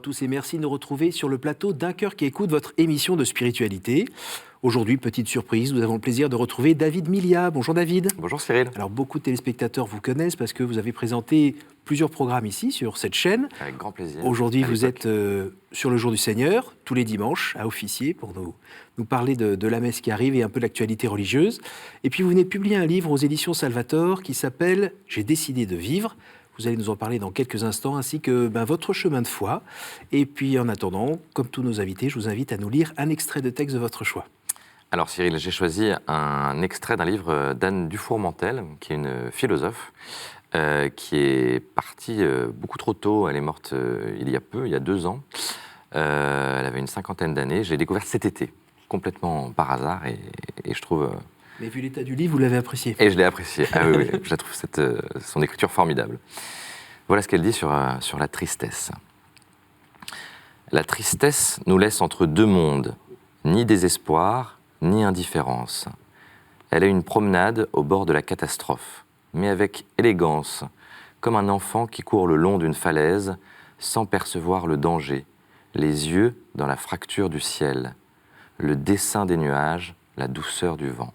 tous et merci de nous retrouver sur le plateau d'Un cœur qui écoute, votre émission de spiritualité. Aujourd'hui, petite surprise, nous avons le plaisir de retrouver David Milia. Bonjour David. Bonjour Cyril. Alors beaucoup de téléspectateurs vous connaissent parce que vous avez présenté plusieurs programmes ici sur cette chaîne. Avec grand plaisir. Aujourd'hui, vous êtes sur le Jour du Seigneur, tous les dimanches, à officier, pour nous parler de la messe qui arrive et un peu de l'actualité religieuse. Et puis vous venez de publier un livre aux éditions Salvator qui s'appelle « J'ai décidé de vivre ». Vous allez nous en parler dans quelques instants, ainsi que votre chemin de foi. Et puis en attendant, comme tous nos invités, je vous invite à nous lire un extrait de texte de votre choix. Alors Cyril, j'ai choisi un extrait d'un livre d'Anne Dufour-Mantel, qui est une philosophe, qui est partie beaucoup trop tôt. Elle est morte il y a 2 ans. Elle avait une 50aine d'années. Je l'ai découverte cet été, complètement par hasard, et je trouve... Mais vu l'état du livre, vous l'avez apprécié. Et je l'ai apprécié. Ah oui, oui, je la trouve son écriture formidable. Voilà ce qu'elle dit sur la tristesse. La tristesse nous laisse entre 2 mondes, ni désespoir, ni indifférence. Elle est une promenade au bord de la catastrophe, mais avec élégance, comme un enfant qui court le long d'une falaise sans percevoir le danger, les yeux dans la fracture du ciel, le dessin des nuages, la douceur du vent.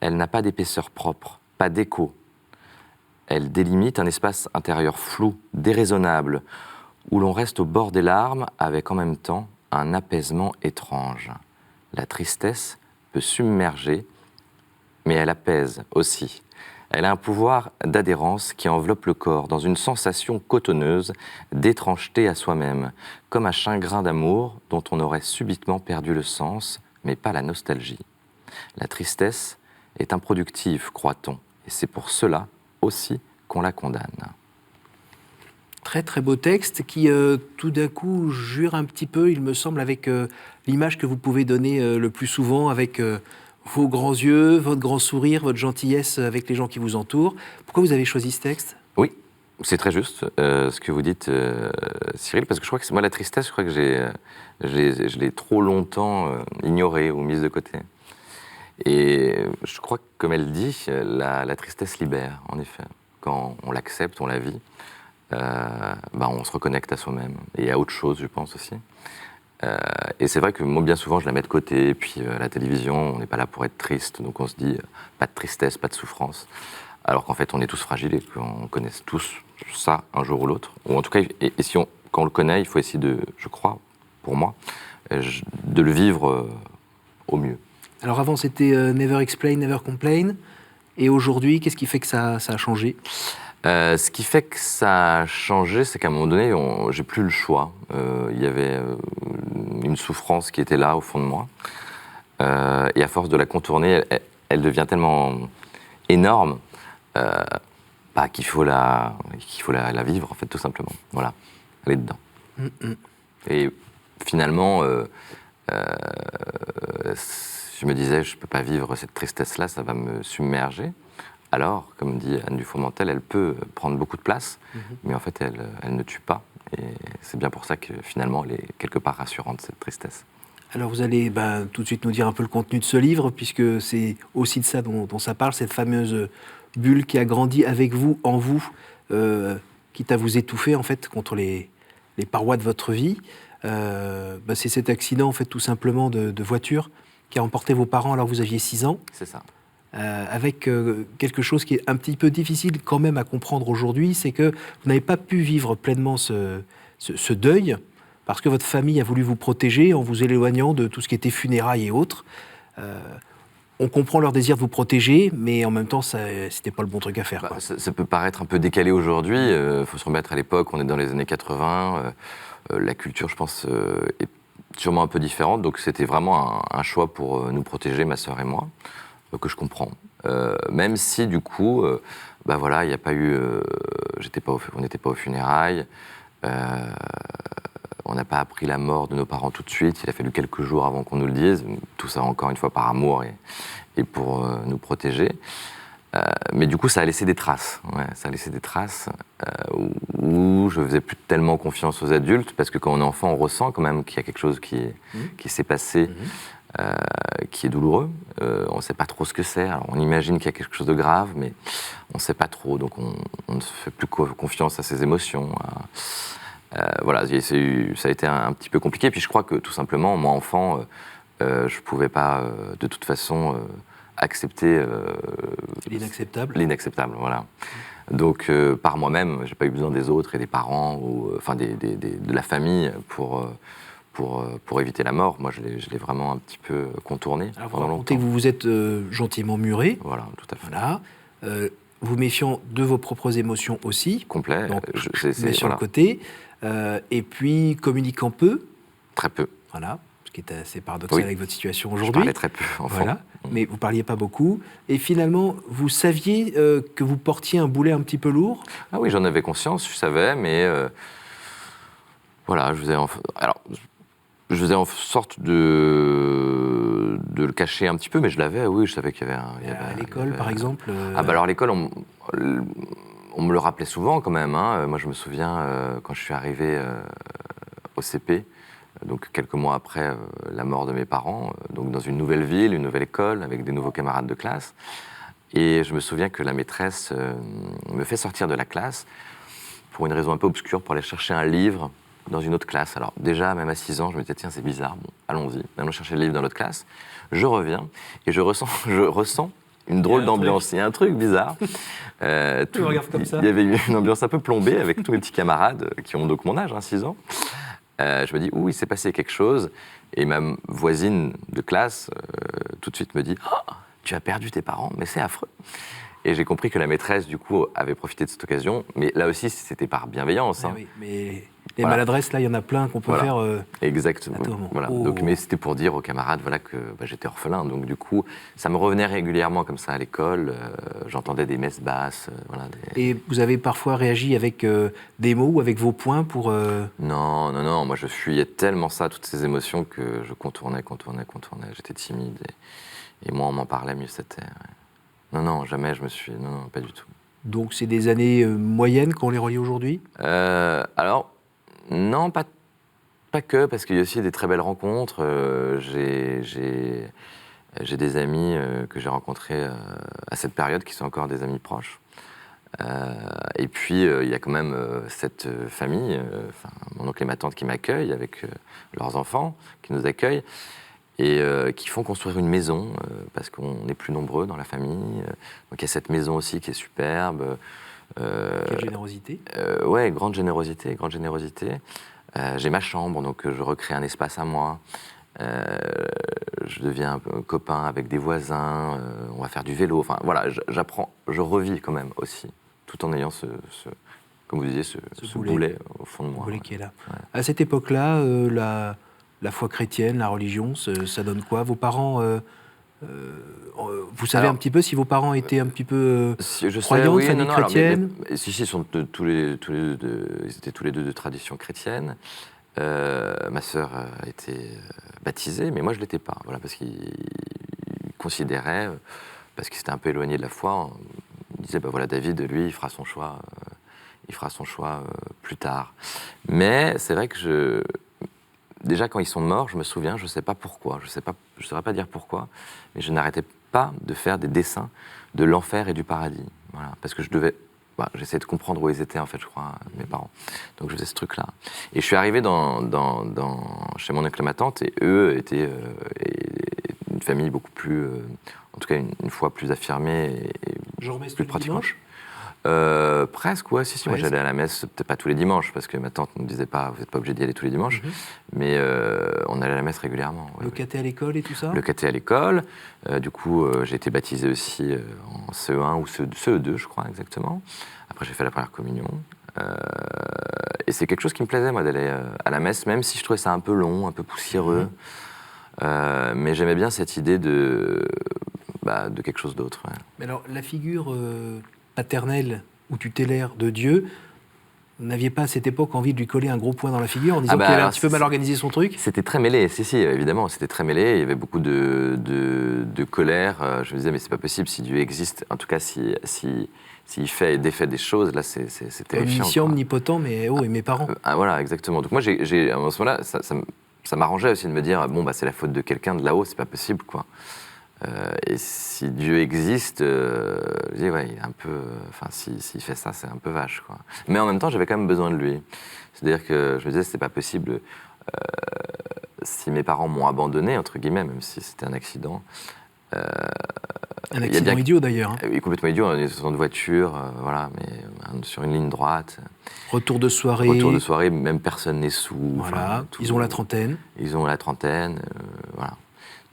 Elle n'a pas d'épaisseur propre, pas d'écho. Elle délimite un espace intérieur flou, déraisonnable, où l'on reste au bord des larmes avec en même temps un apaisement étrange. La tristesse peut submerger, mais elle apaise aussi. Elle a un pouvoir d'adhérence qui enveloppe le corps dans une sensation cotonneuse d'étrangeté à soi-même, comme un chagrin d'amour dont on aurait subitement perdu le sens, mais pas la nostalgie. La tristesse est improductive, croit-on, et c'est pour cela aussi qu'on la condamne. Très très beau texte qui tout d'un coup jure un petit peu, il me semble, avec l'image que vous pouvez donner le plus souvent, avec vos grands yeux, votre grand sourire, votre gentillesse avec les gens qui vous entourent. Pourquoi vous avez choisi ce texte ? Oui, c'est très juste ce que vous dites, Cyril, parce que je crois que moi la tristesse, je crois que je l'ai trop longtemps ignorée ou mise de côté. Et je crois que, comme elle dit, la tristesse libère, en effet. Quand on l'accepte, on la vit, on se reconnecte à soi-même et à autre chose, je pense aussi. Et c'est vrai que moi, bien souvent, je la mets de côté. Et puis, à la télévision, on n'est pas là pour être triste. Donc, on se dit, pas de tristesse, pas de souffrance. Alors qu'en fait, on est tous fragiles et qu'on connaisse tous ça un jour ou l'autre. Ou en tout cas, quand on le connaît, il faut essayer de, je crois, pour moi, de le vivre au mieux. Alors avant, c'était Never Explain, Never Complain. Et aujourd'hui, qu'est-ce qui fait que ça a changé ? Ce qui fait que ça a changé, c'est qu'à un moment donné, j'ai plus le choix. Il y avait une souffrance qui était là, au fond de moi. Et à force de la contourner, elle devient tellement énorme qu'il faut la vivre, en fait, tout simplement. Voilà, elle est dedans. Et finalement... je me disais, je ne peux pas vivre cette tristesse-là, ça va me submerger. Alors, comme dit Anne Dufour-Mantel, elle peut prendre beaucoup de place, mais en fait, elle ne tue pas. Et c'est bien pour ça que finalement, elle est quelque part rassurante, cette tristesse. Alors vous allez tout de suite nous dire un peu le contenu de ce livre, puisque c'est aussi de ça dont ça parle, cette fameuse bulle qui a grandi avec vous, en vous, quitte à vous étouffer, en fait, contre les parois de votre vie. C'est cet accident, en fait, tout simplement, de voiture qui a emporté vos parents alors que vous aviez 6 ans. C'est ça. Avec quelque chose qui est un petit peu difficile quand même à comprendre aujourd'hui, c'est que vous n'avez pas pu vivre pleinement ce deuil, parce que votre famille a voulu vous protéger en vous éloignant de tout ce qui était funérailles et autres. On comprend leur désir de vous protéger, mais en même temps, c'était pas le bon truc à faire. Ça peut paraître un peu décalé aujourd'hui. Faut se remettre à l'époque, on est dans les années 80. La culture, je pense, est sûrement un peu différente. Donc c'était vraiment un choix pour nous protéger, ma sœur et moi, que je comprends. Même si, du coup, il n'y a pas eu... on n'était pas aux funérailles. On n'a pas appris la mort de nos parents tout de suite. Il a fallu quelques jours avant qu'on nous le dise. Tout ça, encore une fois, par amour et pour nous protéger. Mais du coup, ça a laissé des traces. Ouais, ça a laissé des traces où je faisais plus tellement confiance aux adultes, parce que quand on est enfant, on ressent quand même qu'il y a quelque chose qui s'est passé, qui est douloureux. On ne sait pas trop ce que c'est. Alors, on imagine qu'il y a quelque chose de grave, mais on ne sait pas trop. Donc, on ne fait plus confiance à ses émotions, Voilà, ça a été un petit peu compliqué. Puis je crois que tout simplement, moi enfant, je ne pouvais pas de toute façon accepter l'inacceptable, voilà. Donc par moi-même, j'ai pas eu besoin des autres et des parents ou enfin de la famille pour éviter la mort. Moi, je l'ai vraiment un petit peu contourné. Alors vous pendant racontez longtemps. que vous vous êtes gentiment muré. Voilà, tout à fait. Voilà. Vous méfiant de vos propres émotions aussi. Complet. Donc, C'est mais sur voilà, le côté. Et puis, communiquant peu. très peu. Voilà. Ce qui est assez paradoxal Oui. avec votre situation Je aujourd'hui. parlais très peu, enfant. Voilà. Mais vous ne parliez pas beaucoup. Et finalement, vous saviez que vous portiez un boulet un petit peu lourd. Ah oui, j'en avais conscience, je savais, mais voilà, je faisais en sorte de le cacher un petit peu, mais je l'avais, oui, je savais qu'il y avait un... À l'école, par exemple. Ah bah alors à l'école, on me le rappelait souvent quand même. Hein. Moi, je me souviens, quand je suis arrivé au CP, donc quelques mois après la mort de mes parents, donc dans une nouvelle ville, une nouvelle école, avec des nouveaux camarades de classe. Et je me souviens que la maîtresse me fait sortir de la classe pour une raison un peu obscure, pour aller chercher un livre dans une autre classe. Alors déjà, même à 6 ans, je me disais, tiens, c'est bizarre, bon, allons-y, allons chercher le livre dans l'autre classe. Je reviens et je ressens une drôle d'ambiance. Il y a un truc bizarre. Tu me regardes comme ça. Il y avait une ambiance un peu plombée avec tous mes petits camarades qui ont donc mon âge, 6 ans. Je me dis, il s'est passé quelque chose. Et ma voisine de classe, tout de suite, me dit, oh, tu as perdu tes parents, mais c'est affreux. Et j'ai compris que la maîtresse, du coup, avait profité de cette occasion. Mais là aussi, c'était par bienveillance. Hein. Oui, mais les maladresses, là, il y en a plein qu'on peut faire. Exactement. Voilà. Oh. Donc, mais c'était pour dire aux camarades que j'étais orphelin. Donc, du coup, ça me revenait régulièrement comme ça à l'école. J'entendais des messes basses. Et vous avez parfois réagi avec des mots ou avec vos poings pour... Non. Moi, je fuyais tellement ça, toutes ces émotions, que je contournais. J'étais timide. Et moins on m'en parlait, mieux c'était. Ouais. Non, jamais je me suis... Non, pas du tout. Donc, c'est des années moyennes qu'on les relie aujourd'hui ? Alors, non, pas que, parce qu'il y a aussi des très belles rencontres. J'ai des amis que j'ai rencontrés à cette période qui sont encore des amis proches. Et puis, il y a quand même cette famille, mon oncle et ma tante qui m'accueillent avec leurs enfants, qui nous accueillent, et qui font construire une maison, parce qu'on est plus nombreux dans la famille. Donc il y a cette maison aussi qui est superbe. Quelle générosité. Ouais, grande générosité. J'ai ma chambre, donc je recrée un espace à moi. Je deviens un peu copain avec des voisins, on va faire du vélo. Enfin voilà, j'apprends, je revis quand même aussi, tout en ayant comme vous disiez, ce boulet au fond de moi. Ce boulet qui est là. Ouais. À cette époque-là, la foi chrétienne, la religion, ça donne quoi ? Vos parents, vous savez un petit peu si vos parents étaient un petit peu croyants, de famille chrétienne ? Si, ils sont ils étaient tous les deux de tradition chrétienne. Ma sœur a été baptisée, mais moi je ne l'étais pas. Voilà, parce qu'ils considéraient, parce qu'ils s'étaient un peu éloignés de la foi, ils disaient, voilà, David, lui, il fera son choix plus tard. Mais c'est vrai que déjà, quand ils sont morts, je me souviens, je ne sais pas pourquoi, je ne saurais pas dire pourquoi, mais je n'arrêtais pas de faire des dessins de l'enfer et du paradis. Voilà, parce que j'essayais de comprendre où ils étaient, en fait, je crois, mes parents. Donc, je faisais ce truc-là. Et je suis arrivé chez mon oncle et ma tante, et eux étaient une famille beaucoup plus, en tout cas, une foi plus affirmée et plus pratiquante. Presque, ouais, si, moi j'allais à la messe, peut-être pas tous les dimanches, parce que ma tante ne me disait pas, vous n'êtes pas obligé d'y aller tous les dimanches, mais on allait à la messe régulièrement. Le caté à l'école et tout ça ? Le caté à l'école, du coup j'ai été baptisé aussi en CE1 ou CE2, je crois exactement. Après j'ai fait la première communion. Et c'est quelque chose qui me plaisait, moi, d'aller à la messe, même si je trouvais ça un peu long, un peu poussiéreux. Mais j'aimais bien cette idée de quelque chose d'autre. Ouais. Mais alors, la figure paternelle ou tutélaire de Dieu, vous n'aviez pas à cette époque envie de lui coller un gros point dans la figure en disant qu'il avait un petit peu mal organisé son truc ? C'était très mêlé, si, évidemment, c'était très mêlé. Il y avait beaucoup de colère. Je me disais, mais c'est pas possible, si Dieu existe, en tout cas, s'il fait et défait des choses, là, c'est terrifiant. Omniscient, omnipotent, mais et mes parents. Voilà, exactement. Donc moi, à ce moment-là, ça m'arrangeait aussi de me dire, c'est la faute de quelqu'un de là-haut, c'est pas possible, quoi. Et si Dieu existe, je dis, ouais, il est un peu. Enfin, s'il fait ça, c'est un peu vache, quoi. Mais en même temps, j'avais quand même besoin de lui. C'est-à-dire que je me disais, c'est pas possible. Si mes parents m'ont abandonné, entre guillemets, même si c'était un accident. Un accident idiot d'ailleurs. Hein. Oui, complètement idiot, une accident de voiture, voilà, mais sur une ligne droite. Retour de soirée. Retour de soirée, même personne n'est sous. Voilà, ils ont la trentaine. Ils ont la trentaine, voilà.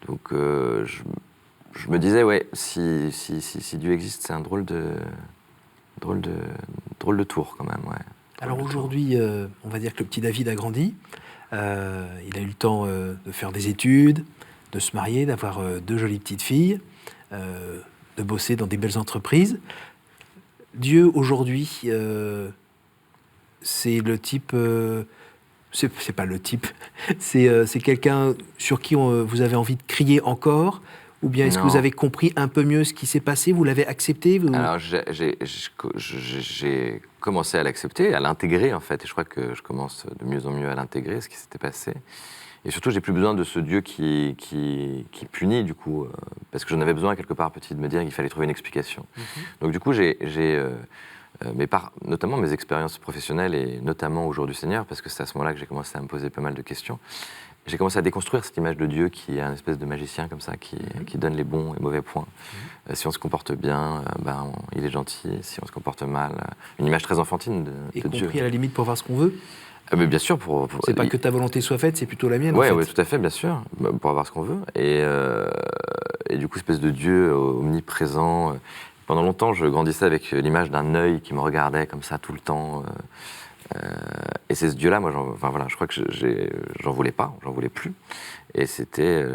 Donc je me disais, ouais, si Dieu existe, c'est un drôle de tour quand même, ouais. Alors aujourd'hui, on va dire que le petit David a grandi. Il a eu le temps de faire des études, de se marier, d'avoir 2 jolies petites filles, de bosser dans des belles entreprises. Dieu, aujourd'hui, c'est le type... c'est pas le type, c'est quelqu'un sur qui vous avez envie de crier encore, ou bien est-ce que vous avez compris un peu mieux ce qui s'est passé, vous l'avez accepté Alors j'ai commencé à l'accepter, à l'intégrer en fait, et je crois que je commence de mieux en mieux à l'intégrer, ce qui s'était passé. Et surtout, j'ai plus besoin de ce Dieu qui punit, du coup, parce que j'en avais besoin quelque part, petit, de me dire qu'il fallait trouver une explication. Donc du coup, notamment mes expériences professionnelles, et notamment au jour du Seigneur, parce que c'est à ce moment-là que j'ai commencé à me poser pas mal de questions. J'ai commencé à déconstruire cette image de Dieu qui est un espèce de magicien comme ça, qui donne les bons et mauvais points. Si on se comporte bien, il est gentil. Si on se comporte mal, une image très enfantine de Dieu. Y compris à la limite pour voir ce qu'on veut. Mais bien sûr, c'est pas que ta volonté soit faite, c'est plutôt la mienne. Oui, en fait. tout à fait, bien sûr, pour avoir ce qu'on veut. Et du coup, espèce de Dieu omniprésent. Pendant longtemps, je grandissais avec l'image d'un œil qui me regardait comme ça tout le temps. Et c'est ce Dieu-là, moi, je crois que j'en voulais pas, j'en voulais plus. Et c'était,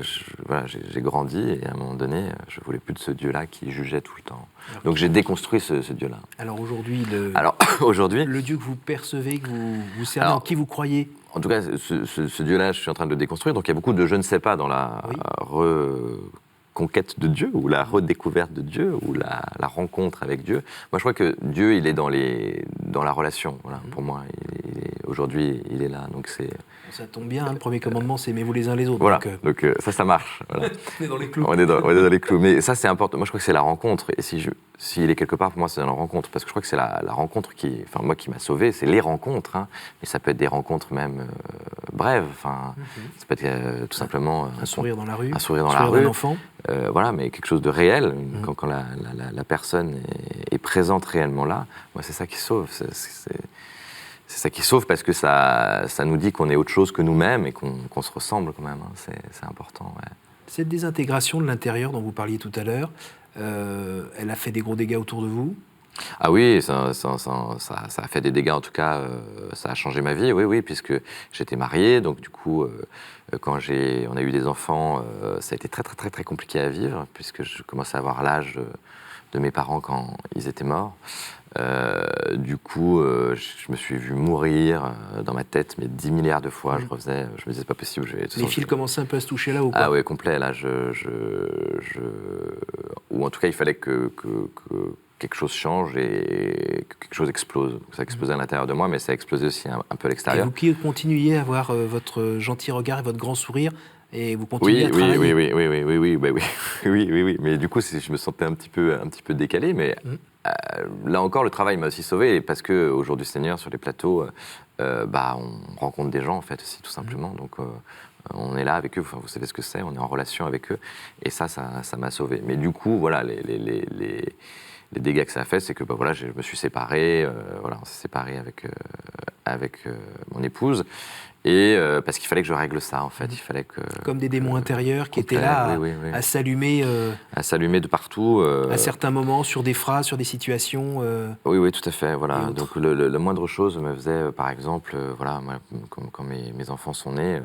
j'ai grandi et à un moment donné, je voulais plus de ce Dieu-là qui jugeait tout le temps. Donc j'ai déconstruit ce Dieu-là. Alors aujourd'hui, le Dieu que vous percevez, que vous servez, en qui vous croyez? En tout cas, ce Dieu-là, je suis en train de le déconstruire. Donc il y a beaucoup de je ne sais pas dans la reconquête de Dieu, ou la redécouverte de Dieu, ou la rencontre avec Dieu. Moi, je crois que Dieu, il est dans la relation. Voilà, pour moi, aujourd'hui, il est là. Donc ça tombe bien, hein, le premier commandement, c'est aimez-vous les uns les autres. Voilà, donc ça marche. Voilà. On est dans les clous. On est dans les clous. Mais ça, c'est important. Moi, je crois que c'est la rencontre. Et s'il est quelque part, pour moi, c'est dans la rencontre. Parce que je crois que c'est la rencontre qui m'a sauvé. C'est les rencontres. Hein. Mais ça peut être des rencontres même brèves. Enfin, ça peut être tout simplement... un sourire dans la rue. Un sourire dans la rue. Un enfant. Voilà, mais quelque chose de réel. Quand la personne est présente réellement là, moi, c'est ça qui sauve. C'est ça qui sauve, parce que ça nous dit qu'on est autre chose que nous-mêmes et qu'on se ressemble quand même. Hein. C'est important. Ouais. Cette désintégration de l'intérieur dont vous parliez tout à l'heure, elle a fait des gros dégâts autour de vous? Ah oui, ça a fait des dégâts, en tout cas, ça a changé ma vie, oui, puisque j'étais marié, donc du coup, quand on a eu des enfants, ça a été très, très, très, très compliqué à vivre, puisque je commençais à avoir l'âge de mes parents quand ils étaient morts. Du coup, je me suis vu mourir dans ma tête, mais 10 milliards de fois. Je me disais, c'est pas possible. Les fils commençaient un peu à se toucher là ou quoi? Ah ouais, complet. Là, ou en tout cas, il fallait que quelque chose change et que quelque chose explose. Donc, ça a explosé à l'intérieur de moi, mais ça a explosé aussi un peu à l'extérieur. Et vous qui continuiez à avoir votre gentil regard et votre grand sourire, et vous continuez à travailler. Oui. Mais du coup, je me sentais un petit peu décalé, mais là encore, le travail m'a aussi sauvé, parce qu'au jour du Seigneur, sur les plateaux, on rencontre des gens, en fait, aussi, tout simplement. Donc, on est là avec eux, enfin, vous savez ce que c'est, on est en relation avec eux, et ça m'a sauvé. Mais du coup, voilà, les dégâts que ça a fait, c'est que je me suis séparé, on s'est séparé avec mon épouse, et parce qu'il fallait que je règle ça, en fait. Il fallait que... Comme des démons intérieurs qui étaient là à s'allumer... à s'allumer de partout. À certains moments, sur des phrases, sur des situations... Oui, tout à fait, voilà. Donc la moindre chose me faisait, par exemple, moi, quand mes enfants sont nés...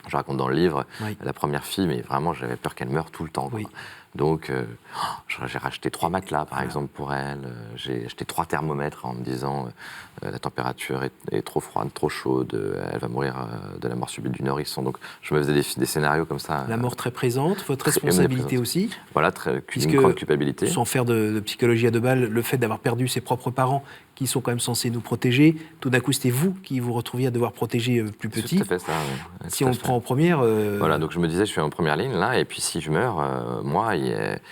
Je raconte dans le livre, la première fille, mais vraiment, j'avais peur qu'elle meure tout le temps. Quoi. Donc, j'ai racheté 3 matelas, par exemple, pour elle. J'ai acheté 3 thermomètres en me disant la température est trop froide, trop chaude, elle va mourir de la mort subite du nourrisson. Donc, je me faisais des scénarios comme ça. La mort très présente, votre Très responsabilité présente. aussi. Voilà, une grande culpabilité. Sans faire de psychologie à 2 balles, le fait d'avoir perdu ses propres parents, qui sont quand même censés nous protéger, tout d'un coup, c'était vous qui vous retrouviez à devoir protéger plus C'est petit. tout à fait ça, oui. Si on le prend en première... Voilà, donc je me disais, je suis en première ligne, là, et puis si je meurs, moi,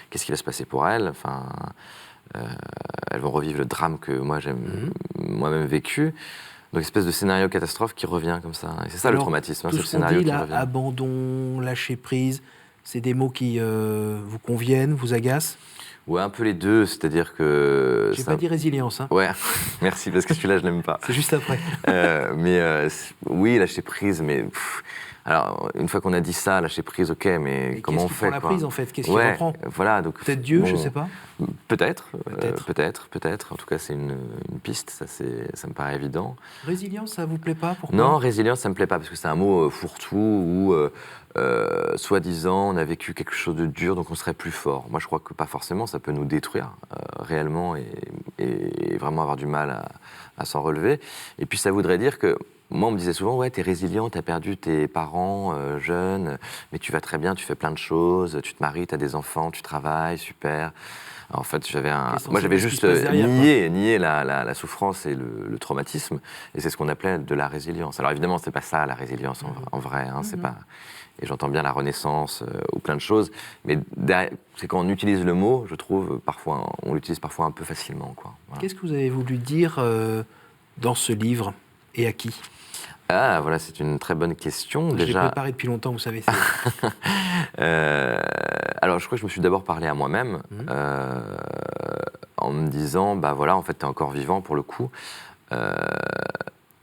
qu'est-ce qui va se passer pour elle? Enfin, elles vont revivre le drame que moi, j'ai moi-même vécu. Donc, espèce de scénario catastrophe qui revient comme ça. Et c'est ça le traumatisme, tout c'est le ce qu'on scénario dit, qui là, revient. abandon, lâcher prise, c'est des mots qui vous conviennent, vous agacent? Ouais, un peu les deux, c'est-à-dire que... J'ai pas dit résilience, hein. Ouais, merci, parce que celui-là, je l'aime pas. C'est juste après. Oui, lâcher prise, mais... alors, une fois qu'on a dit ça, lâcher prise, ok, mais comment on fait, qu'est-ce qui prend la prise, en fait? Qu'est-ce qui Ouais, reprend? voilà, donc... Peut-être Dieu, bon, je sais pas. Peut-être. En tout cas, c'est une piste, ça me paraît évident. Résilience, ça vous plaît pas? Pourquoi? Non, résilience, ça me plaît pas, parce que c'est un mot fourre-tout où, soi-disant, on a vécu quelque chose de dur, donc on serait plus fort. Moi, je crois que pas forcément, ça peut nous détruire réellement et vraiment avoir du mal à s'en relever. Et puis, ça voudrait dire que moi, on me disait souvent, ouais, t'es résilient, t'as perdu tes parents jeunes, mais tu vas très bien, tu fais plein de choses, tu te maries, t'as des enfants, tu travailles, super. En fait, moi, j'avais juste nié la souffrance et le traumatisme, et c'est ce qu'on appelait de la résilience. Alors évidemment, c'est pas ça la résilience en vrai, hein, c'est pas. Et j'entends bien la renaissance ou plein de choses, mais c'est quand on utilise le mot, je trouve, parfois, on l'utilise parfois un peu facilement, quoi. Voilà. Qu'est-ce que vous avez voulu dire dans ce livre et à qui? Ah, voilà, c'est une très bonne question. Je l'ai Déjà, préparé depuis longtemps, vous savez. alors, je crois que je me suis d'abord parlé à moi-même en me disant, bah voilà, en fait, t'es encore vivant pour le coup,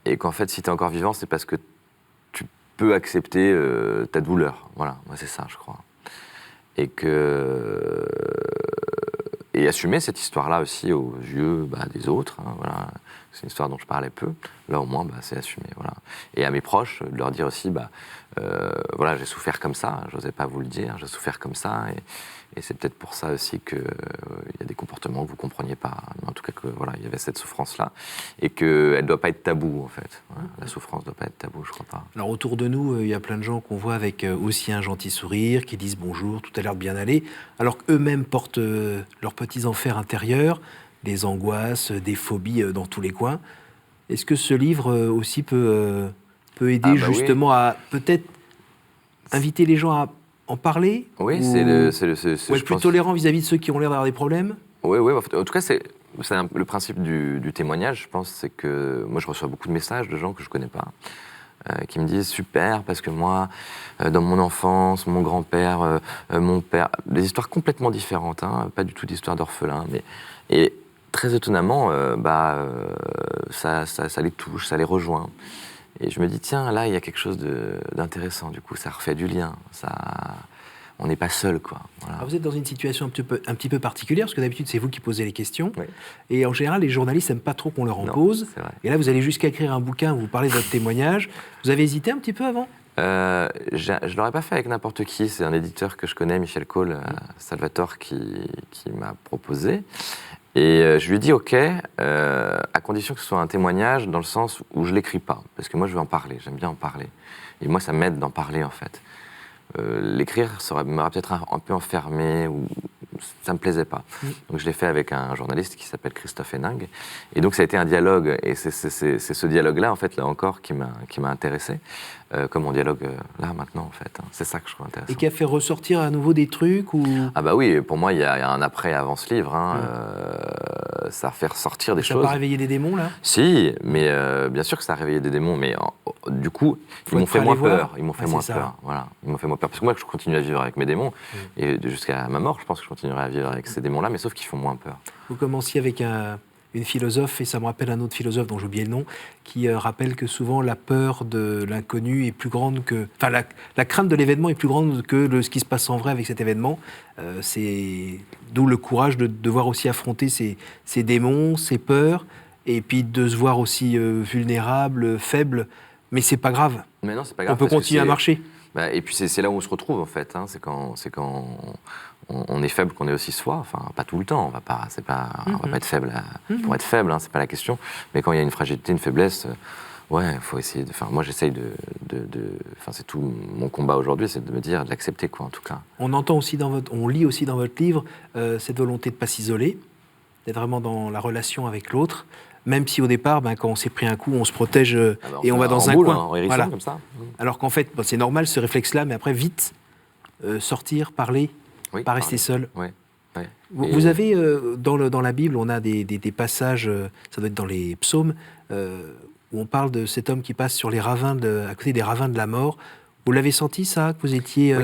et qu'en fait, si t'es encore vivant, c'est parce que tu peux accepter ta douleur. Voilà, moi, c'est ça, je crois. Et assumer cette histoire-là aussi aux yeux des autres. Hein, voilà. C'est une histoire dont je parlais peu. Là, au moins, c'est assumé. Voilà. Et à mes proches, de leur dire aussi, voilà, j'ai souffert comme ça. Je n'osais pas vous le dire. J'ai souffert comme ça. Et c'est peut-être pour ça aussi qu'il y a des comportements que vous ne compreniez pas. Mais en tout cas, voilà, il y avait cette souffrance-là. Et qu'elle ne doit pas être taboue, en fait. Voilà. La souffrance ne doit pas être taboue, je ne crois pas. Alors, autour de nous, il y a plein de gens qu'on voit avec aussi un gentil sourire, qui disent bonjour, tout a l'air de bien aller, alors qu'eux-mêmes portent leurs petits enfers intérieurs, des angoisses, des phobies dans tous les coins. Est-ce que ce livre aussi peut aider justement à peut-être inviter les gens à en parler? Oui, ou être plus tolérant vis-à-vis de ceux qui ont l'air d'avoir des problèmes? Oui, en tout cas, c'est le principe du témoignage, je pense, c'est que moi, je reçois beaucoup de messages de gens que je ne connais pas, qui me disent super, parce que moi, dans mon enfance, mon grand-père, mon père, des histoires complètement différentes, hein, pas du tout d'histoires d'orphelins, et très étonnamment, ça les touche, ça les rejoint. Et je me dis, tiens, là, il y a quelque chose d'intéressant, du coup, ça refait du lien, on n'est pas seul, quoi. Voilà. Alors vous êtes dans une situation un petit peu particulière, parce que d'habitude, c'est vous qui posez les questions. Oui. Et en général, les journalistes n'aiment pas trop qu'on leur en pose. C'est vrai. Et là, vous allez jusqu'à écrire un bouquin où vous parlez de votre témoignage. Vous avez hésité un petit peu avant? Je ne l'aurais pas fait avec n'importe qui. C'est un éditeur que je connais, Michel Cole, Salvatore, qui m'a proposé. Et je lui ai dit OK, à condition que ce soit un témoignage dans le sens où je ne l'écris pas. Parce que moi, je veux en parler, j'aime bien en parler. Et moi, ça m'aide d'en parler, en fait. L'écrire m'aurait peut-être un peu enfermé, ou ça ne me plaisait pas. Donc je l'ai fait avec un journaliste qui s'appelle Christophe Héningue. Et donc ça a été un dialogue, et c'est ce dialogue-là, en fait, là encore, qui m'a intéressé, comme mon dialogue là, maintenant, en fait. Hein. C'est ça que je trouve intéressant. Et qui a fait ressortir à nouveau des trucs ou... Ah bah oui, pour moi, il y a un après et avant ce livre. Hein, ça a fait ressortir des choses. Ça n'a pas réveillé des démons, là? Si, mais bien sûr que ça a réveillé des démons, mais du coup, ils m'ont fait moins peur. Ils m'ont fait moins peur. Voilà, ils m'ont fait moins peur. Parce que moi, je continue à vivre avec mes démons, et jusqu'à ma mort, je pense que je continuerai à vivre avec ces démons-là, mais sauf qu'ils font moins peur. Vous commenciez avec une philosophe, et ça me rappelle un autre philosophe dont j'ai oublié le nom, qui rappelle que souvent la peur de l'inconnu est plus grande que... Enfin, la crainte de l'événement est plus grande que ce qui se passe en vrai avec cet événement. C'est d'où le courage de devoir aussi affronter ces démons, ces peurs, et puis de se voir aussi vulnérable, faible. Mais c'est pas grave. Mais non, c'est pas grave. On peut continuer à marcher. Bah, et puis c'est là où on se retrouve en fait. Hein. C'est quand on est faible qu'on est aussi soi. Enfin, pas tout le temps. On va pas être faible pour être faible. Hein, c'est pas la question. Mais quand il y a une fragilité, une faiblesse, ouais, il faut essayer de. Enfin, moi, j'essaye Enfin, c'est tout mon combat aujourd'hui, c'est de me dire de l'accepter, quoi, en tout cas. On lit aussi dans votre livre cette volonté de ne pas s'isoler, d'être vraiment dans la relation avec l'autre. Même si au départ, quand on s'est pris un coup, on se protège et on va dans un coin. En hérissant, voilà. Comme ça. Alors qu'en fait, c'est normal ce réflexe-là, mais après, vite, sortir, parler, pas rester seul. Ouais. Vous avez, dans la Bible, on a des passages, ça doit être dans les psaumes, où on parle de cet homme qui passe sur les ravins à côté des ravins de la mort. Vous l'avez senti, ça, que vous étiez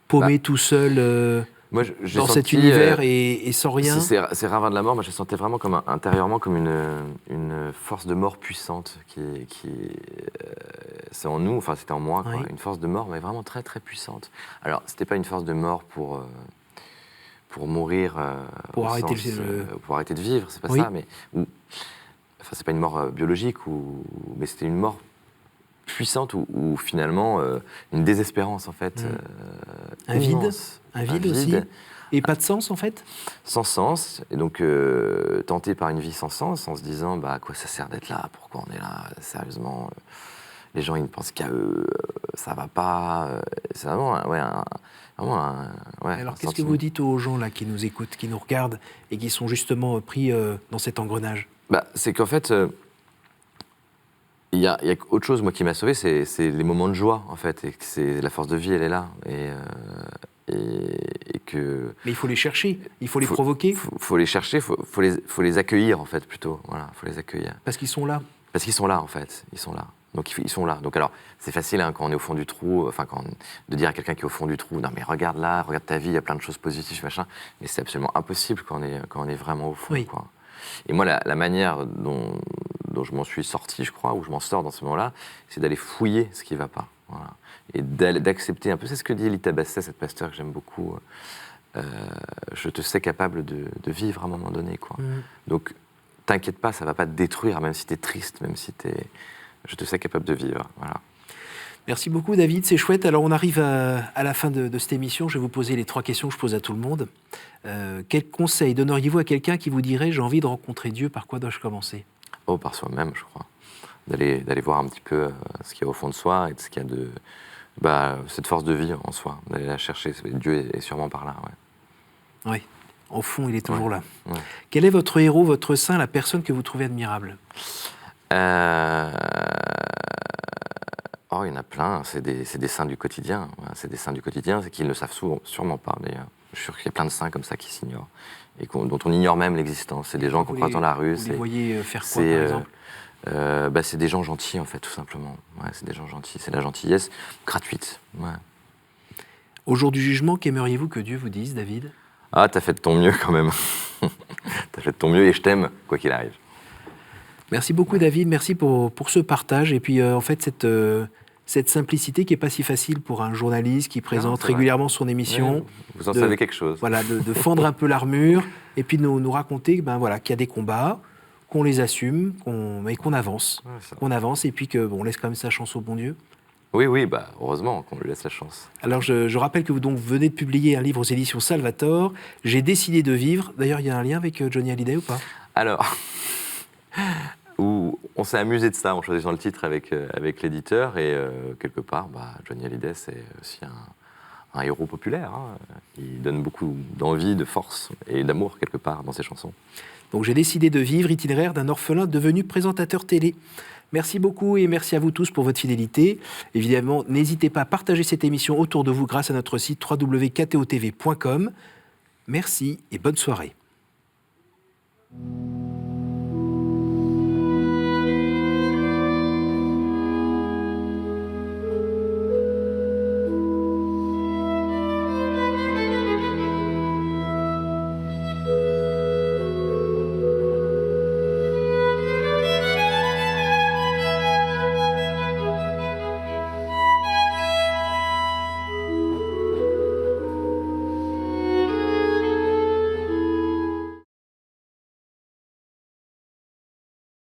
paumé tout seul moi, dans cet univers et sans rien. Ces ravins de la mort, moi je sentais vraiment intérieurement comme une force de mort puissante c'est en nous, enfin c'était en moi, quoi, une force de mort, mais vraiment très très puissante. Alors c'était pas une force de mort pour mourir, pour arrêter de vivre, c'est pas ça, mais c'est pas une mort biologique, mais c'était une mort puissante ou finalement une désespérance en fait. Un vide aussi. Et pas de sens en fait. Sans sens, et donc tenté par une vie sans sens, en se disant à quoi ça sert d'être là, pourquoi on est là, sérieusement. Les gens ils ne pensent qu'à eux, ça va pas. C'est vraiment Alors qu'est-ce que vous dites aux gens là qui nous écoutent, qui nous regardent et qui sont justement pris dans cet engrenage? C'est qu'en fait. Il y a autre chose, moi, qui m'a sauvé, c'est les moments de joie, en fait, et c'est la force de vie, elle est là, et que. Mais il faut les chercher, il faut les provoquer. Faut les chercher, faut les accueillir, en fait, plutôt. Voilà, faut les accueillir. Parce qu'ils sont là. Parce qu'ils sont là, en fait, ils sont là. Donc ils sont là. Donc alors, c'est facile quand on est au fond du trou, de dire à quelqu'un qui est au fond du trou, non mais regarde là, regarde ta vie, il y a plein de choses positives, machin. Mais c'est absolument impossible quand on est vraiment au fond, quoi. Et moi, la manière dont je m'en suis sorti, je crois, ou je m'en sors dans ce moment-là, c'est d'aller fouiller ce qui ne va pas. Voilà. Et d'accepter un peu, c'est ce que dit Lita Basset, cette pasteur que j'aime beaucoup, je te sais capable de vivre à un moment donné, quoi. Donc, t'inquiète pas, ça ne va pas te détruire, même si tu es triste, même si je te sais capable de vivre. Voilà. Merci beaucoup David, c'est chouette. Alors on arrive à la fin de cette émission, je vais vous poser les 3 questions que je pose à tout le monde. Quel conseil donneriez-vous à quelqu'un qui vous dirait « j'ai envie de rencontrer Dieu, par quoi dois-je commencer ?» Par soi-même, je crois. D'aller voir un petit peu ce qu'il y a au fond de soi et de ce qu'il y a de cette force de vie en soi, d'aller la chercher. Dieu est sûrement par là, Oui, au fond, il est toujours là. Ouais. Quel est votre héros, votre saint, la personne que vous trouvez admirable? Il y en a plein, c'est des saints du quotidien. C'est des saints du quotidien, c'est qu'ils ne savent sûrement pas, d'ailleurs. Je suis sûr qu'il y a plein de saints comme ça qui s'ignorent, et dont on ignore même l'existence. C'est des gens qu'on croise dans la rue. Vous les voyez faire quoi, par exemple? C'est des gens gentils, en fait, tout simplement. Ouais, c'est des gens gentils, c'est la gentillesse gratuite. Ouais. Au jour du jugement, qu'aimeriez-vous que Dieu vous dise, David? T'as fait de ton mieux, quand même. T'as fait de ton mieux et je t'aime, quoi qu'il arrive. Merci beaucoup David, merci pour ce partage et puis en fait cette simplicité qui n'est pas si facile pour un journaliste qui présente régulièrement son émission. Vous en savez quelque chose. Voilà, de fendre un peu l'armure et puis de nous raconter qu'il y a des combats, qu'on les assume, mais qu'on avance. Qu'on avance et puis qu'on laisse quand même sa chance au bon Dieu. Oui, heureusement qu'on lui laisse la chance. Alors je rappelle que vous venez de publier un livre aux éditions Salvator, J'ai décidé de vivre. D'ailleurs, il y a un lien avec Johnny Hallyday ou pas? Alors... où on s'est amusé de ça en choisissant le titre avec l'éditeur et quelque part, Johnny Hallyday c'est aussi un héros populaire. Il donne beaucoup d'envie, de force et d'amour quelque part dans ses chansons. Donc j'ai décidé de vivre, itinéraire d'un orphelin devenu présentateur télé. Merci beaucoup et merci à vous tous pour votre fidélité. Évidemment, n'hésitez pas à partager cette émission autour de vous grâce à notre site www.ktotv.com. Merci et bonne soirée.